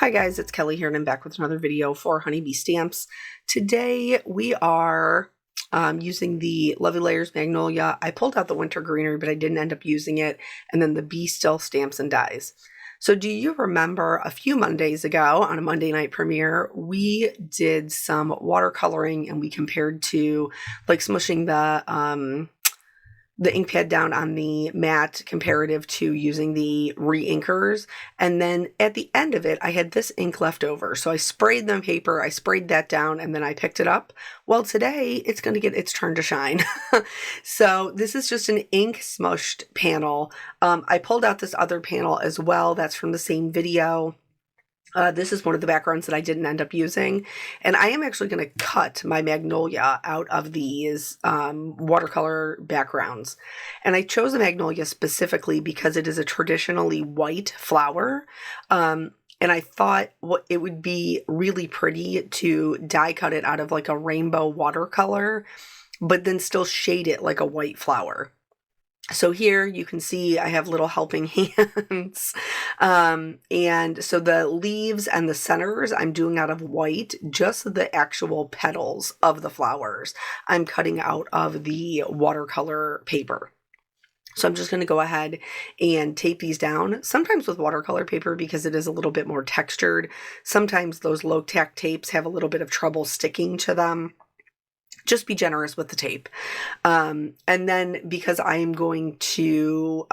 Hi guys, it's Kelly here and I'm back with another video for Honeybee Stamps. Today we are using the Lovely Layers Magnolia. I pulled out the Winter Greenery, but I didn't end up using it, and then the Be Still Stamps and Dies. So do you remember a few Mondays ago on a Monday night premiere, we did some watercoloring and we compared to like smooshing the ink pad down on the mat comparative to using the re-inkers. And then at the end of it, I had this ink left over. So I sprayed the paper, I sprayed that down, and then I picked it up. Well, today it's going to get its turn to shine. So this is just an ink smushed panel. I pulled out this other panel as well. That's from the same video. This is one of the backgrounds that I didn't end up using, and I am actually going to cut my magnolia out of these watercolor backgrounds. And I chose a magnolia specifically because it is a traditionally white flower, and I thought it would be really pretty to die cut it out of like a rainbow watercolor, but then still shade it like a white flower. So here you can see I have little helping hands. And so the leaves and the centers I'm doing out of white, just the actual petals of the flowers I'm cutting out of the watercolor paper. So I'm just going to go ahead and tape these down, sometimes with watercolor paper because it is a little bit more textured. Sometimes those low tack tapes have a little bit of trouble sticking to them. Just be generous with the tape. And then because I am going to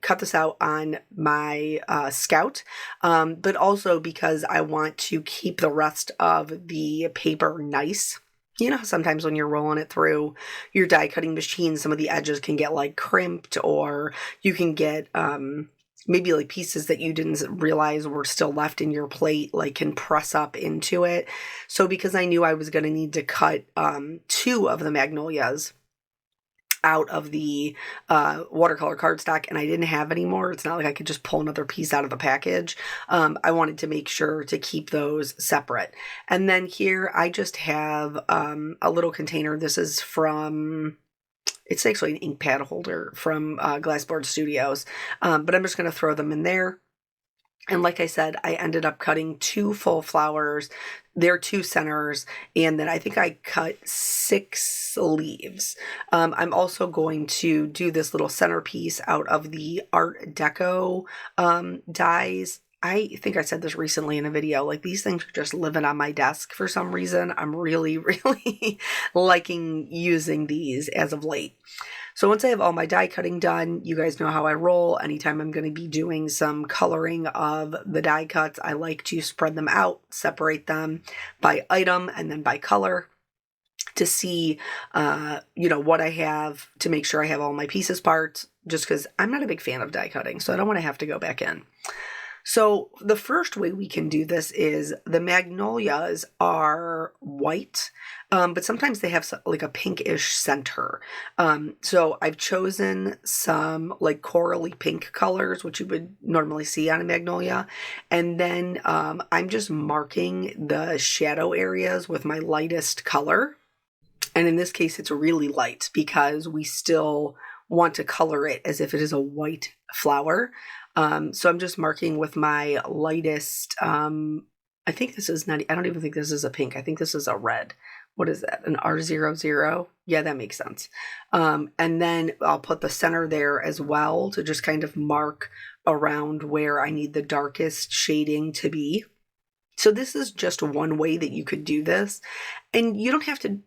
cut this out on my Scout, but also because I want to keep the rest of the paper nice. You know, sometimes when you're rolling it through your die cutting machine, some of the edges can get like crimped, or you can get maybe like pieces that you didn't realize were still left in your plate, like can press up into it. So because I knew I was going to need to cut 2 of the magnolias out of the watercolor cardstock, and I didn't have any more, it's not like I could just pull another piece out of the package. I wanted to make sure to keep those separate. And then here I just have a little container. This is from... It's actually an ink pad holder from Glassboard Studios, but I'm just going to throw them in there. And like I said, I ended up cutting 2 full flowers, their 2 centers, and then I think I cut 6 leaves. I'm also going to do this little centerpiece out of the Art Deco dies. I think I said this recently in a video, like these things are just living on my desk for some reason. I'm really, really liking using these as of late. So once I have all my die cutting done, you guys know how I roll. Anytime I'm going to be doing some coloring of the die cuts, I like to spread them out, separate them by item and then by color to see, what I have, to make sure I have all my pieces parts, just because I'm not a big fan of die cutting, so I don't want to have to go back in. So the first way we can do this is the magnolias are white, but sometimes they have like a pinkish center. So I've chosen some like corally pink colors, which you would normally see on a magnolia. And then I'm just marking the shadow areas with my lightest color. And in this case, it's really light because we still want to color it as if it is a white flower. So I'm just marking with my lightest, I think this is not, I don't even think this is a pink. I think this is a red. What is that? An R00? Yeah, that makes sense. And then I'll put the center there as well to just kind of mark around where I need the darkest shading to be. So this is just one way that you could do this. And you don't have to,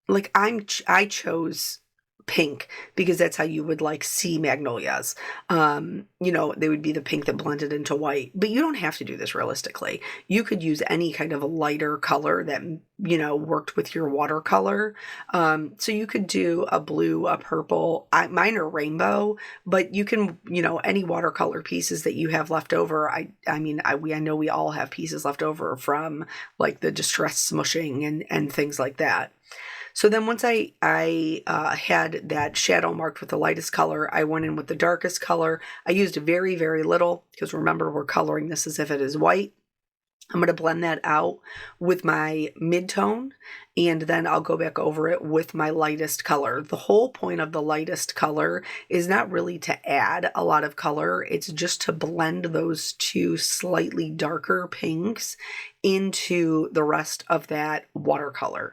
like I chose pink because that's how you would like see magnolias. They would be the pink that blended into white, but you don't have to do this realistically. You could use any kind of a lighter color that, worked with your watercolor. So you could do a blue, a purple, mine are rainbow, but you can, any watercolor pieces that you have left over. I know we all have pieces left over from like the distress smushing and things like that. So then once I had that shadow marked with the lightest color, I went in with the darkest color. I used very, very little because remember, we're coloring this as if it is white. I'm going to blend that out with my mid-tone, and then I'll go back over it with my lightest color. The whole point of the lightest color is not really to add a lot of color. It's just to blend those two slightly darker pinks into the rest of that watercolor.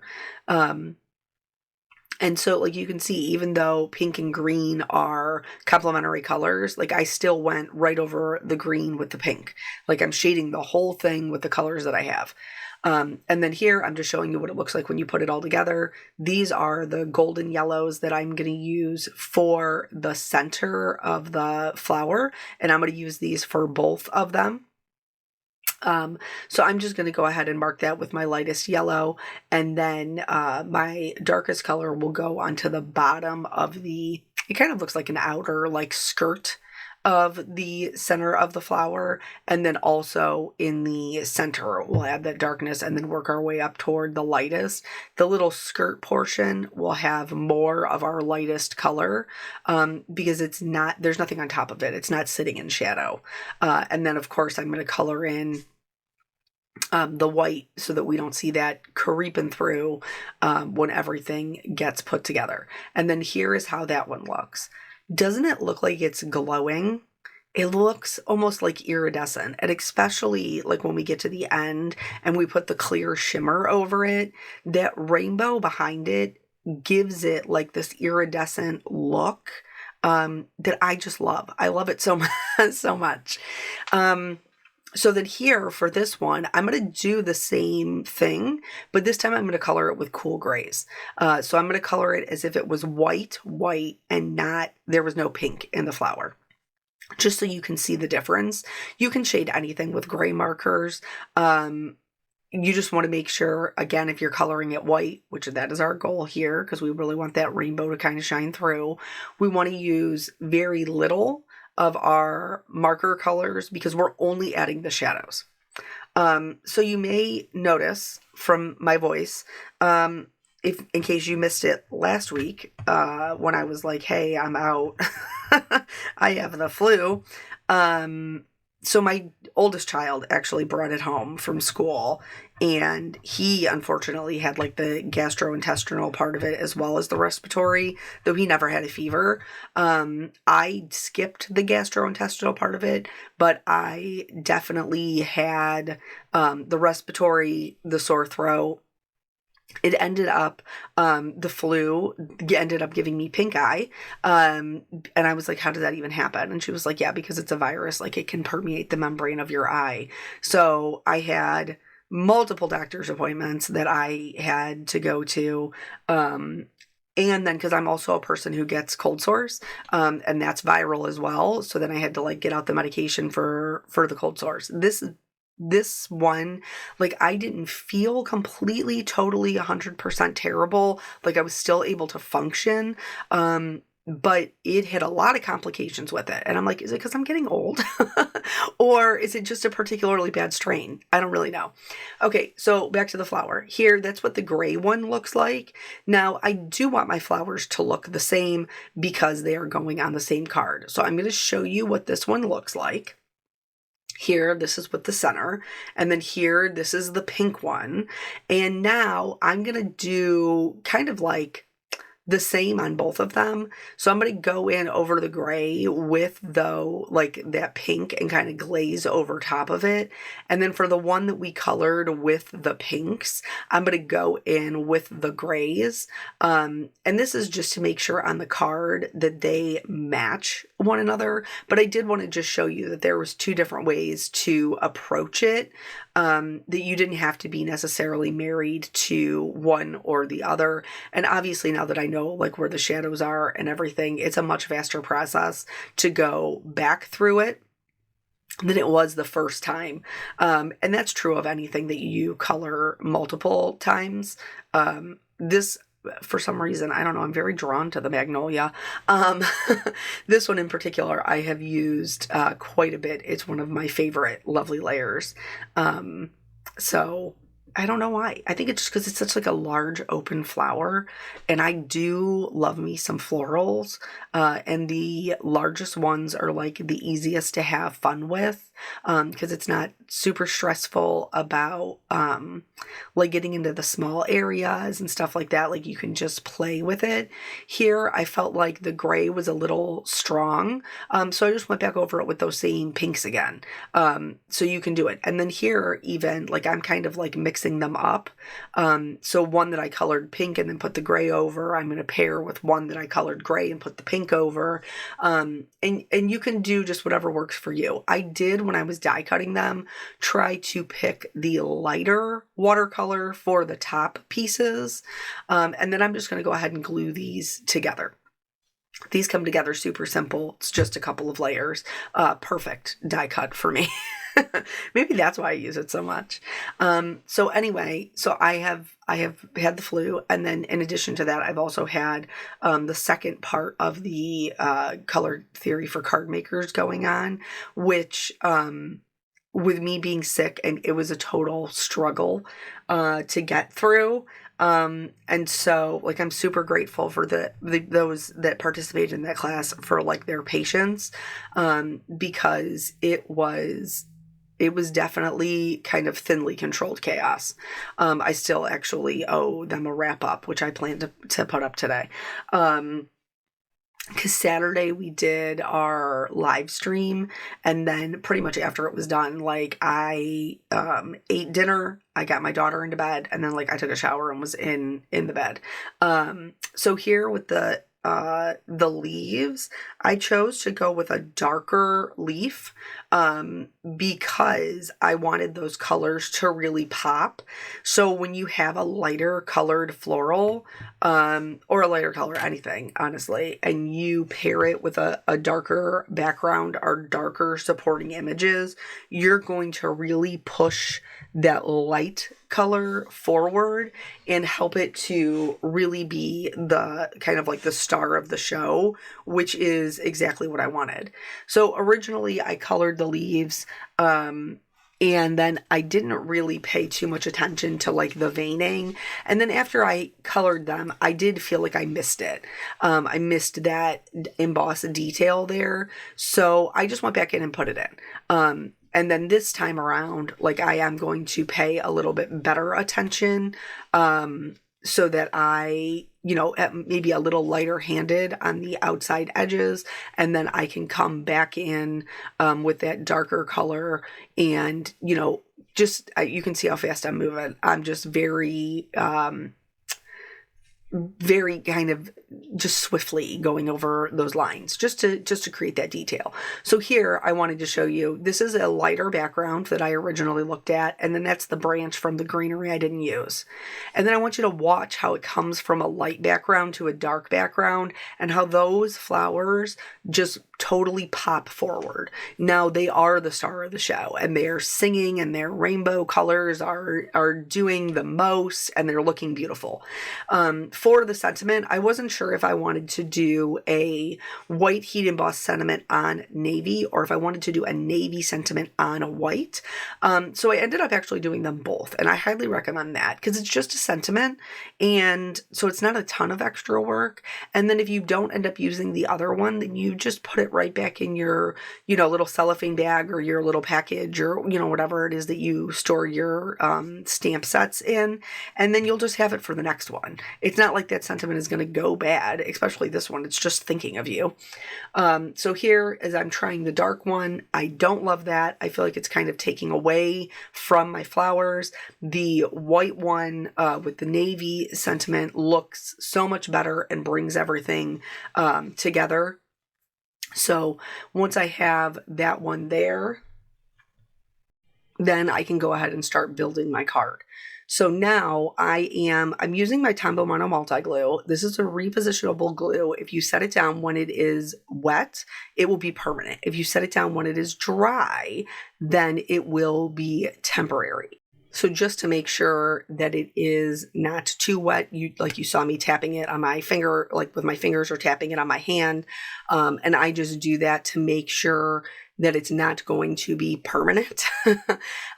And so, like, you can see, even though pink and green are complementary colors, like, I still went right over the green with the pink. Like, I'm shading the whole thing with the colors that I have. And then here, I'm just showing you what it looks like when you put it all together. These are the golden yellows that I'm going to use for the center of the flower, and I'm going to use these for both of them. So I'm just going to go ahead and mark that with my lightest yellow, and then my darkest color will go onto the bottom of the, it kind of looks like an outer like skirt of the center of the flower, and then also in the center we'll add that darkness and then work our way up toward the lightest. The little skirt portion will have more of our lightest color because it's not, there's nothing on top of it. It's not sitting in shadow. And then of course I'm going to color in the white so that we don't see that creeping through when everything gets put together. And then here is how that one looks. Doesn't it look like it's glowing? It looks almost like iridescent, and especially like when we get to the end and we put the clear shimmer over it, that rainbow behind it gives it like this iridescent look that I just love. I love it so much, so much. So then here for this one, I'm going to do the same thing, but this time I'm going to color it with cool grays. So I'm going to color it as if it was white, and not, there was no pink in the flower. Just so you can see the difference. You can shade anything with gray markers. You just want to make sure, again, if you're coloring it white, which that is our goal here, because we really want that rainbow to kind of shine through, we want to use very little of our marker colors because we're only adding the shadows. So you may notice from my voice, if in case you missed it last week, when I was like, hey, I'm out, I have the flu. So my oldest child actually brought it home from school, and he unfortunately had like the gastrointestinal part of it as well as the respiratory, though he never had a fever. I skipped the gastrointestinal part of it, but I definitely had the respiratory, the sore throat. It ended up, the flu ended up giving me pink eye. And I was like, how did that even happen? And she was like, yeah, because it's a virus, like it can permeate the membrane of your eye. So I had multiple doctor's appointments that I had to go to. And then, because I'm also a person who gets cold sores, and that's viral as well. So then I had to like get out the medication for the cold sores. This one, like I didn't feel completely, totally 100% terrible. Like I was still able to function. But it had a lot of complications with it. And I'm like, is it because I'm getting old? Or is it just a particularly bad strain? I don't really know. Okay, so back to the flower. Here, that's what the gray one looks like. Now, I do want my flowers to look the same because they are going on the same card. So I'm going to show you what this one looks like. Here, this is with the center, and then here, this is the pink one. And now I'm going to do kind of like the same on both of them. So I'm going to go in over the gray with though like that pink and kind of glaze over top of it. And then for the one that we colored with the pinks, I'm going to go in with the grays. And this is just to make sure on the card that they match one another. But I did want to just show you that there was two different ways to approach it. That you didn't have to be necessarily married to one or the other. And obviously now that I know like where the shadows are and everything, it's a much faster process to go back through it than it was the first time. And that's true of anything that you color multiple times. This, for some reason, I don't know, I'm very drawn to the magnolia. This one in particular, I have used quite a bit. It's one of my favorite lovely layers. So I don't know why. I think it's just because it's such like a large open flower, and I do love me some florals. And the largest ones are like the easiest to have fun with, because it's not super stressful about like getting into the small areas and stuff like that. Like you can just play with it. Here, I felt like the gray was a little strong, so I just went back over it with those same pinks again. So you can do it. And then here, even like I'm kind of like mixing them up. So one that I colored pink and then put the gray over, I'm going to pair with one that I colored gray and put the pink over. And you can do just whatever works for you. I did, when I was die cutting them, try to pick the lighter watercolor for the top pieces. And then I'm just going to go ahead and glue these together. These come together super simple. It's just a couple of layers. Perfect die cut for me. Maybe that's why I use it so much. So anyway, so I have had the flu, and then in addition to that, I've also had the second part of the color theory for card makers going on, which with me being sick, and it was a total struggle to get through. And so like I'm super grateful for those that participated in that class for like their patience, because it was definitely kind of thinly controlled chaos. I still actually owe them a wrap up, which I plan to put up today. Because Saturday we did our live stream, and then pretty much after it was done, like I ate dinner, I got my daughter into bed, and then like I took a shower and was in the bed. So here with the leaves, I chose to go with a darker leaf, because I wanted those colors to really pop. So when you have a lighter colored floral, or a lighter color, anything, honestly, and you pair it with a darker background or darker supporting images, you're going to really push that light color forward and help it to really be the kind of like the star of the show, which is exactly what I wanted. So originally I colored the leaves, and then I didn't really pay too much attention to like the veining. And then after I colored them, I did feel like I missed it. I missed that embossed detail there. So I just went back in and put it in. And then this time around, like I am going to pay a little bit better attention, so that I, maybe a little lighter handed on the outside edges, and then I can come back in with that darker color, and, just, you can see how fast I'm moving. I'm just very kind of just swiftly going over those lines just to create that detail. So here I wanted to show you, this is a lighter background that I originally looked at, and then that's the branch from the greenery I didn't use. And then I want you to watch how it comes from a light background to a dark background, and how those flowers just totally pop forward. Now they are the star of the show, and they're singing, and their rainbow colors are doing the most, and they're looking beautiful. For the sentiment, I wasn't sure if I wanted to do a white heat embossed sentiment on navy, or if I wanted to do a navy sentiment on a white. So I ended up actually doing them both, and I highly recommend that because it's just a sentiment, and so it's not a ton of extra work. And then if you don't end up using the other one, then you just put it right back in your, little cellophane bag or your little package, or, whatever it is that you store your stamp sets in, and then you'll just have it for the next one. It's not like that sentiment is going to go bad, especially this one. It's just thinking of you. So here, as I'm trying the dark one, I don't love that. I feel like it's kind of taking away from my flowers. The white one with the navy sentiment looks so much better and brings everything together. So once I have that one there, then I can go ahead and start building my card. So now I'm using my Tombow Mono multi-glue. This is a repositionable glue. If you set it down when it is wet, it will be permanent. If you set it down when it is dry, then it will be temporary. So just to make sure that it is not too wet, you saw me tapping it on my finger, like with my fingers, or tapping it on my hand. And I just do that to make sure that it's not going to be permanent.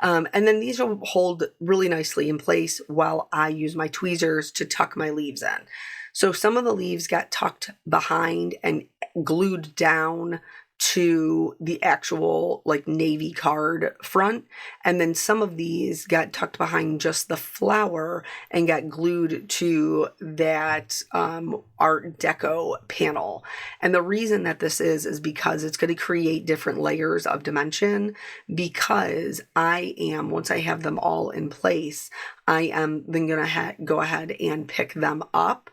And then these will hold really nicely in place while I use my tweezers to tuck my leaves in. So some of the leaves got tucked behind and glued down to the actual like navy card front, and then some of these got tucked behind just the flower and got glued to that art deco panel. And the reason that this is because it's going to create different layers of dimension, because once I have them all in place, I am then going to go ahead and pick them up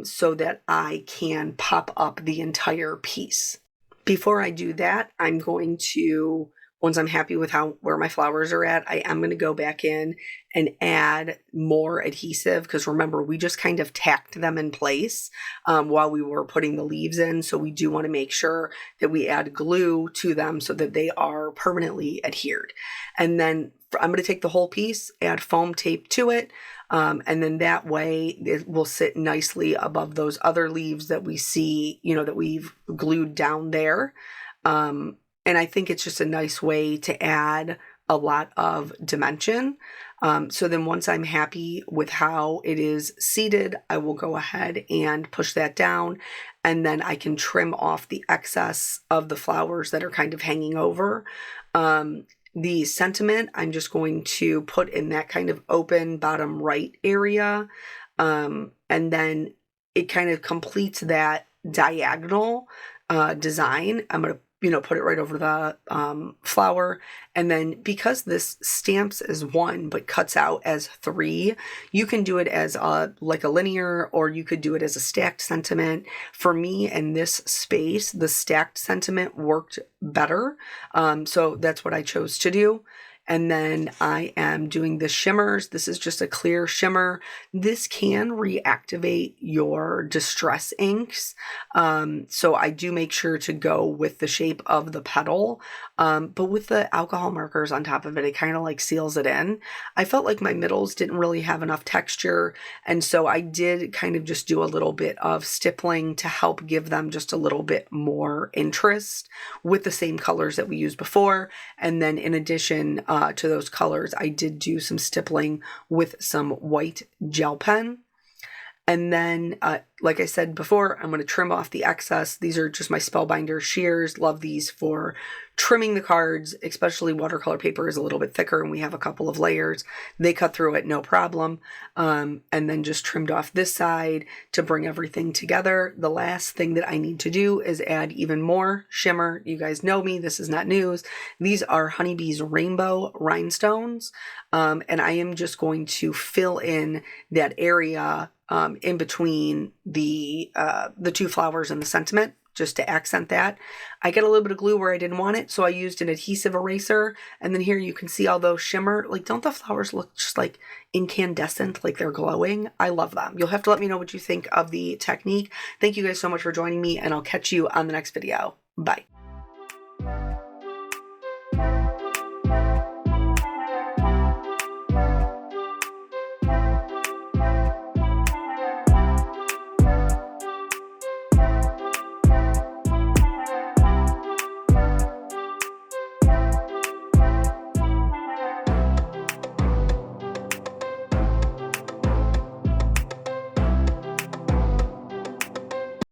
so that I can pop up the entire piece. Before I do that, I'm going to, once I'm happy with where my flowers are at, I am going to go back in and add more adhesive, because remember, we just kind of tacked them in place while we were putting the leaves in. So we do want to make sure that we add glue to them so that they are permanently adhered. And then I'm going to take the whole piece, add foam tape to it, and then that way it will sit nicely above those other leaves that we see, that we've glued down there. And I think it's just a nice way to add a lot of dimension. So then once I'm happy with how it is seated, I will go ahead and push that down, and then I can trim off the excess of the flowers that are kind of hanging over. The sentiment, I'm just going to put in that kind of open bottom right area. And then it kind of completes that diagonal design. I'm going to put it right over the flower. And then because this stamps as 1 but cuts out as 3, you can do it as like a linear, or you could do it as a stacked sentiment. For me, in this space, the stacked sentiment worked better. So that's what I chose to do. And then I am doing the shimmers. This is just a clear shimmer. This can reactivate your distress inks. So I do make sure to go with the shape of the petal. But with the alcohol markers on top of it, it kind of like seals it in. I felt like my middles didn't really have enough texture. And so I did kind of just do a little bit of stippling to help give them just a little bit more interest with the same colors that we used before. And then in addition, to those colors, I did do some stippling with some white gel pen. And then, like I said before, I'm going to trim off the excess. These are just my Spellbinder shears. Love these for trimming the cards, especially watercolor paper is a little bit thicker and we have a couple of layers. They cut through it, no problem. And then just trimmed off this side to bring everything together. The last thing that I need to do is add even more shimmer. You guys know me, this is not news. These are Honeybee's Rainbow Rhinestones. And I am just going to fill in that area in between the 2 flowers and the sentiment, just to accent that. I get a little bit of glue where I didn't want it, so I used an adhesive eraser. And then here you can see all those shimmer. Like, don't the flowers look just like incandescent, like they're glowing? I love them. You'll have to let me know what you think of the technique. Thank you guys so much for joining me, and I'll catch you on the next video. Bye.